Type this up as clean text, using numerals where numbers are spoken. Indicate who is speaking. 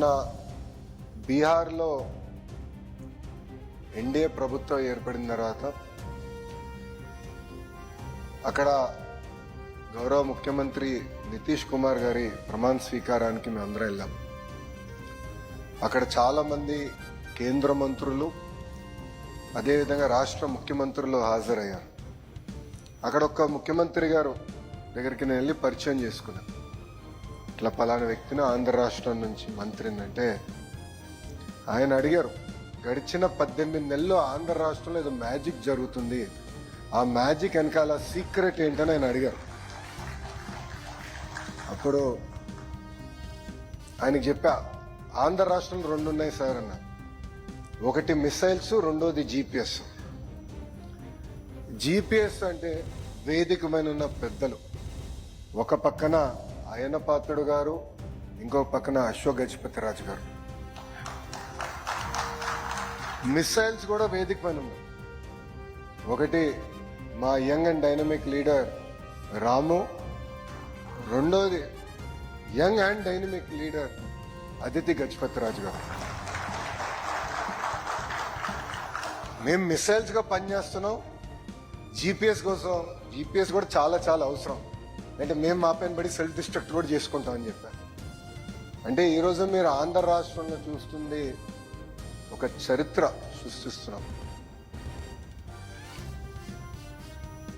Speaker 1: మొన్న బీహార్లో ఎన్డీఏ ప్రభుత్వం ఏర్పడిన తర్వాత అక్కడ గౌరవ ముఖ్యమంత్రి నితీష్ కుమార్ గారి ప్రమాణ స్వీకారానికి మేమందరం వెళ్ళాం. అక్కడ చాలామంది కేంద్ర మంత్రులు అదేవిధంగా రాష్ట్ర ముఖ్యమంత్రులు హాజరయ్యారు. అక్కడ ఒక ముఖ్యమంత్రి గారు దగ్గరికి నేను వెళ్ళి పరిచయం చేసుకున్నాను. ఇట్లా పలానా వ్యక్తిని ఆంధ్ర రాష్ట్రం నుంచి మంత్రిని అంటే ఆయన అడిగారు, గడిచిన 18 నెలల్లో ఆంధ్ర రాష్ట్రంలో ఏదో మ్యాజిక్ జరుగుతుంది, ఆ మ్యాజిక్ వెనకాల సీక్రెట్ ఏంటని ఆయన అడిగారు. అప్పుడు ఆయనకి చెప్పా, ఆంధ్ర రాష్ట్రంలో 2 ఉన్నాయి సార్ అన్న. ఒకటి మిసైల్స్, రెండోది జీపీఎస్. జీపీఎస్ అంటే వేదిక మీద ఉన్న పెద్దలు, ఒక పక్కన అయ్యన్న పాత్రుడు గారు, ఇంకో పక్కన అశోక్ గజపతిరాజు గారు. మిసైల్స్ కూడా వేదిక పైన ఉన్నాయి. ఒకటి మా యంగ్ అండ్ డైనమిక్ లీడర్ రాము, రెండోది young and dynamic leader Aditi Gajapathiraju గారు. మేము మిసైల్స్గా పనిచేస్తున్నాం. జీపీఎస్ కోసం, జీపీఎస్ కూడా చాలా చాలా అవసరం. అంటే మేము మా పైన పడి సెల్ఫ్ డిస్ట్రక్ట్ కూడా చేసుకుంటామని చెప్పారు. అంటే ఈరోజు మీరు ఆంధ్ర రాష్ట్రంలో చూస్తుంది ఒక చరిత్ర సృష్టిస్తున్నాం.